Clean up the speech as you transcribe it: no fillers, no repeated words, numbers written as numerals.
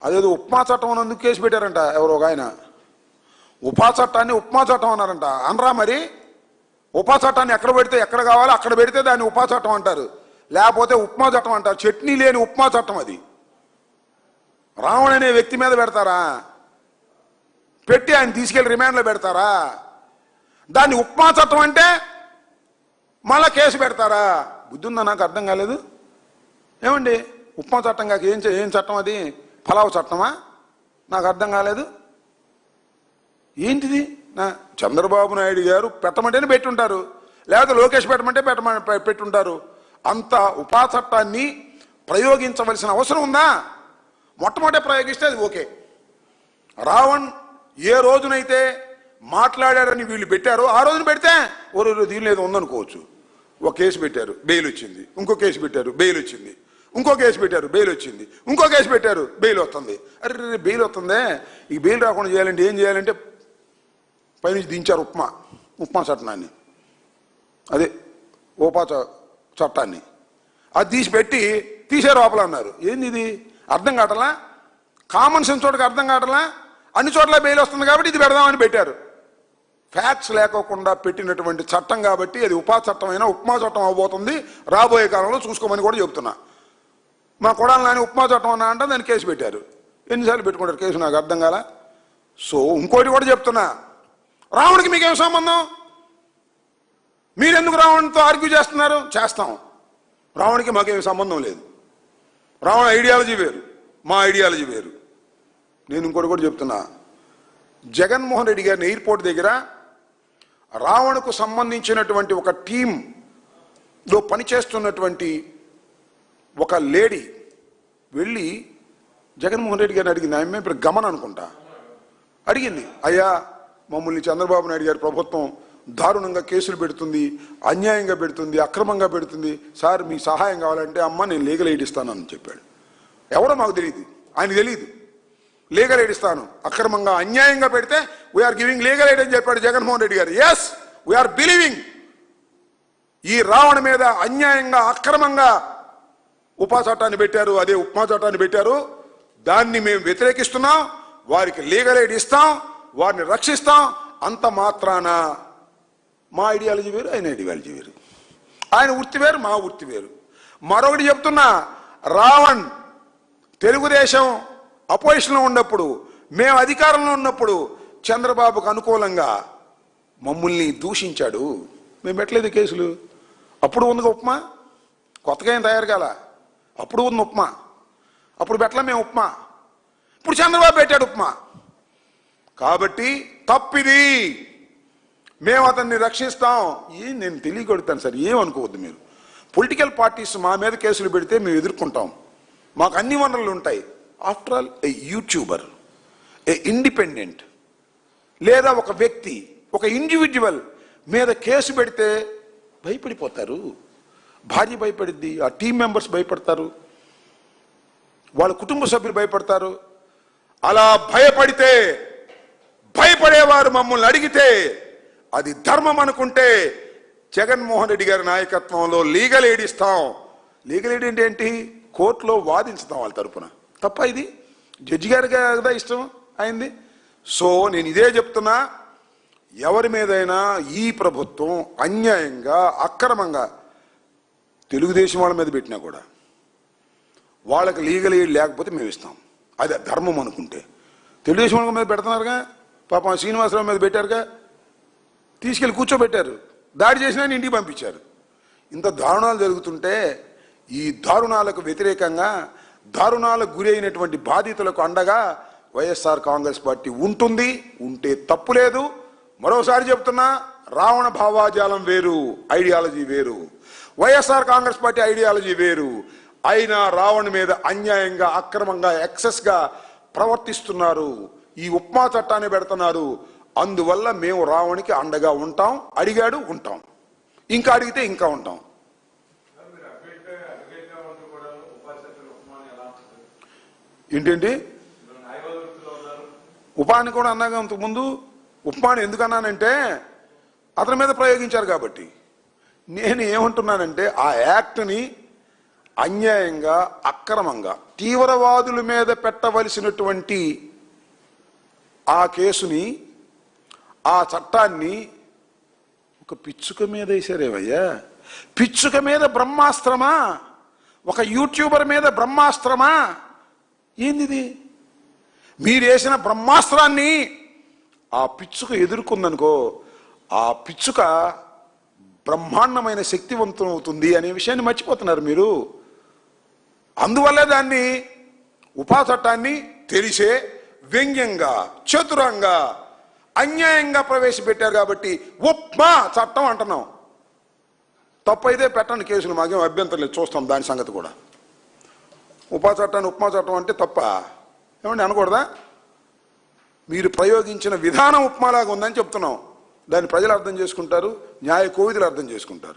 అదేదో ఉప్మా చట్టం అని అందుకు కేసు పెట్టారంట ఎవరో ఒక ఆయన. ఉపా చట్టాన్ని ఉప్మా చట్టం అన్నారంట. అనరా మరి? ఉపా చట్టాన్ని ఎక్కడ పెడితే ఎక్కడ కావాలో అక్కడ పెడితే దాన్ని ఉపా చట్టం అంటారు, లేకపోతే ఉప్మా చట్టం అంటారు. చట్నీ లేని ఉప్మా చట్టం అది. రావణ్ అనే వ్యక్తి మీద పెడతారా? పెట్టి ఆయన తీసుకెళ్లి రిమాండ్లో పెడతారా? దాన్ని ఉప్మా చట్టం అంటే మళ్ళా కేసు పెడతారా? బుద్ధి ఉందా? నాకు అర్థం కాలేదు. ఏమండి ఉప్మా చట్టం కాక ఏం చట్టం అది? పలావ్ చట్టమా? నాకు అర్థం కాలేదు. ఏంటిది? చంద్రబాబు నాయుడు గారు పెట్టమంటేనే పెట్టుంటారు, లేకపోతే లోకేష్ పెట్టమంటే పెట్టుంటారు. అంత ఉపా చట్టాన్ని ప్రయోగించవలసిన అవసరం ఉందా? మొట్టమొదటి ప్రయోగిస్తే అది ఓకే. రావణ్ ఏ రోజునైతే మాట్లాడారని వీళ్ళు పెట్టారో ఆ రోజున పెడితే దీనిలో ఏదో ఉందనుకోవచ్చు. ఒక కేసు పెట్టారు, బెయిల్ వచ్చింది. ఇంకో కేసు పెట్టారు, బెయిల్ వచ్చింది. ఇంకో కేసు పెట్టారు, బెయిల్ వచ్చింది. ఇంకో కేసు పెట్టారు, బెయిల్ వస్తుంది. అరే బెయిల్ వస్తుందే, ఈ బెయిల్ రాకుండా చేయాలంటే ఏం చేయాలంటే పైనుంచి దించారు ఉప్మా చట్టాన్ని, అదే ఉపా చట్టాన్ని. అది తీసే లోపల అన్నారు. ఏంది ఇది? అర్థం కావటలా? కామన్ సెన్స్ చోటకి అర్థం కావటలా? అన్ని చోట్ల బెయిల్ వస్తుంది కాబట్టి ఇది పెడదామని పెట్టారు. ఫ్యాక్ట్స్ లేకోకుండా పెట్టినటువంటి చట్టం కాబట్టి అది ఉపా చట్టం అయినా ఉప్మా చట్టం అవబోతుంది రాబోయే కాలంలో, చూసుకోమని కూడా చెబుతున్నా. మా కొడాలి నాని ఉప్మా చట్టం అన్నా అంటే దాన్ని కేసు పెట్టారు. ఎన్నిసార్లు పెట్టుకుంటారు కేసు? నాకు అర్థం కాల. సో ఇంకోటి కూడా చెప్తున్నా, రావణ్కి మీకేం సంబంధం? మీరెందుకు రావణ్తో ఆర్గ్యూ చేస్తున్నారు? చేస్తాం. రావణ్కి మాకేం సంబంధం లేదు. రావణ్ ఐడియాలజీ వేరు, మా ఐడియాలజీ వేరు. నేను ఇంకోటి కూడా చెప్తున్నా, జగన్మోహన్ రెడ్డి గారిని ఎయిర్పోర్ట్ దగ్గర రావణ్కు సంబంధించినటువంటి ఒక టీంలో పనిచేస్తున్నటువంటి ఒక లేడీ వెళ్ళి జగన్మోహన్ రెడ్డి గారిని అడిగింది. ఆమె ఇప్పుడు గమన అనుకుంటా అడిగింది, అయ్యా మమ్మల్ని చంద్రబాబు నాయుడు గారి ప్రభుత్వం దారుణంగా కేసులు పెడుతుంది, అన్యాయంగా పెడుతుంది, అక్రమంగా పెడుతుంది, సార్ మీ సహాయం కావాలంటే అమ్మ నేను లీగల్ ఎయిడ్ ఇస్తానని చెప్పాడు. ఎవరో మాకు తెలియదు, ఆయన తెలియదు. లీగల్ ఎయిడ్ ఇస్తాను, అక్రమంగా అన్యాయంగా పెడితే వీఆర్ గివింగ్ లీగల్ ఎయిడ్ అని చెప్పాడు జగన్మోహన్ రెడ్డి గారు. Yes, we're believing. ఈ రావణ మీద అన్యాయంగా అక్రమంగా ఉపా చట్టాన్ని పెట్టారు, అదే ఉప్మా చట్టాన్ని పెట్టారు. దాన్ని మేము వ్యతిరేకిస్తున్నాం, వారికి లీగల్ ఎయిడ్ ఇస్తాం, వారిని రక్షిస్తాం. అంత మాత్రాన మా ఐడియాలజీ వేరు, ఆయన ఐడియాలజీ వేరు. ఆయన వృత్తి వేరు, మా వృత్తి వేరు. మరొకటి చెప్తున్నా, రావణ్ తెలుగుదేశం అపోజిషన్లో ఉన్నప్పుడు, మేము అధికారంలో ఉన్నప్పుడు చంద్రబాబుకు అనుకూలంగా మమ్మల్ని దూషించాడు. మేము పెట్టలేదు కేసులు. అప్పుడు ఉంది ఉప్మా, కొత్తగా ఏం తయారు కాల. అప్పుడు ఉంది ఉప్మా, అప్పుడు పెట్టలే మేము ఉప్మా. ఇప్పుడు చంద్రబాబు పెట్టాడు ఉప్మా. కాబట్టి తప్పిది, మేము అతన్ని రక్షిస్తాం. నేను తెలియగొడతాను సార్, ఏమనుకోవద్దు మీరు. పొలిటికల్ పార్టీస్ మా మీద కేసులు పెడితే మేము ఎదుర్కొంటాం, మాకు అన్ని వనరులు ఉంటాయి. After all A YouTuber, a independent, లేదా ఒక వ్యక్తి, ఒక ఇండివిజువల్ మీద కేసు పెడితే భయపడిపోతారు. భార్య భయపడిద్ది, ఆ టీం మెంబర్స్ భయపడతారు, వాళ్ళ కుటుంబ సభ్యులు భయపడతారు. అలా భయపడేవారు మమ్మల్ని అడిగితే అది ధర్మం అనుకుంటే జగన్మోహన్ రెడ్డి గారి నాయకత్వంలో లీగల్ ఎయిడ్ ఇస్తాం. లీగల్ ఎయిడ్ అంటే ఏంటి? కోర్టులో వాదించుతాం వాళ్ళ తరపున. తప్ప ఇది? జడ్జి గారికి కదా ఇష్టం అయింది. సో నేను ఇదే చెప్తున్నా, ఎవరి మీదైనా ఈ ప్రభుత్వం అన్యాయంగా అక్రమంగా తెలుగుదేశం వాళ్ళ మీద పెట్టినా కూడా వాళ్ళకి లీగల్ ఎయిడ్ లేకపోతే మేము ఇస్తాం. అది ధర్మం అనుకుంటే. తెలుగుదేశం వాళ్ళ మీద పెడుతున్నారుగా, పాపం శ్రీనివాసరావు మీద పెట్టారుగా, తీసుకెళ్ళి కూర్చోబెట్టారు, దాడి చేసినా ఇంటికి పంపించారు. ఇంత దారుణాలు జరుగుతుంటే ఈ దారుణాలకు వ్యతిరేకంగా, దారుణాలకు గురి అయినటువంటి బాధితులకు అండగా వైఎస్ఆర్ కాంగ్రెస్ పార్టీ ఉంటుంది. ఉంటే తప్పు లేదు. మరోసారి చెప్తున్నా, రావణ భావాజాలం వేరు, ఐడియాలజీ వేరు. వైఎస్ఆర్ కాంగ్రెస్ పార్టీ ఐడియాలజీ వేరు. అయినా రావణ్ మీద అన్యాయంగా అక్రమంగా ఎక్సెస్గా ప్రవర్తిస్తున్నారు. ఈ ఉప్మా చట్టాన్ని పెడుతున్నారు. అందువల్ల మేము రావణ్కి అండగా ఉంటాం. అడిగాడు, ఉంటాం. ఇంకా అడిగితే ఇంకా ఉంటాం. ఏంటండి? ఉపాని కూడా అన్నాగా అంతకుముందు. ఉప్మాని ఎందుకు అన్నానంటే అతని మీద ప్రయోగించారు కాబట్టి. నేను ఏమంటున్నానంటే ఆ యాక్ట్ని అన్యాయంగా అక్రమంగా తీవ్రవాదుల మీద పెట్టవలసినటువంటి ఆ కేసుని ఆ చట్టాన్ని ఒక పిచ్చుక మీద వేసారేవయ్యా. పిచ్చుక మీద బ్రహ్మాస్త్రమా? ఒక యూట్యూబర్ మీద బ్రహ్మాస్త్రమా? ఏంది? మీరు వేసిన బ్రహ్మాస్త్రాన్ని ఆ పిచ్చుక ఎదుర్కొందనుకో, ఆ పిచ్చుక బ్రహ్మాండమైన శక్తివంతం అవుతుంది అనే విషయాన్ని మర్చిపోతున్నారు మీరు. అందువల్లే దాన్ని ఉపా చట్టాన్ని తెలిసే వ్యంగ్యంగా చతురంగా అన్యాయంగా ప్రవేశపెట్టారు కాబట్టి ఉప్మా చట్టం అంటున్నాం. తప్పైతే పెట్టండి కేసులు, మాకేం అభ్యంతరం లేదు, చూస్తాం దాని సంగతి కూడా. ఉపా చట్టాన్ని ఉప్మా చట్టం అంటే తప్ప ఏమండి అనకూడదా? మీరు ప్రయోగించిన విధానం ఉప్మాలాగా ఉందని చెప్తున్నాం. దాన్ని ప్రజలు అర్థం చేసుకుంటారు, న్యాయ కోవిదులు అర్థం చేసుకుంటారు.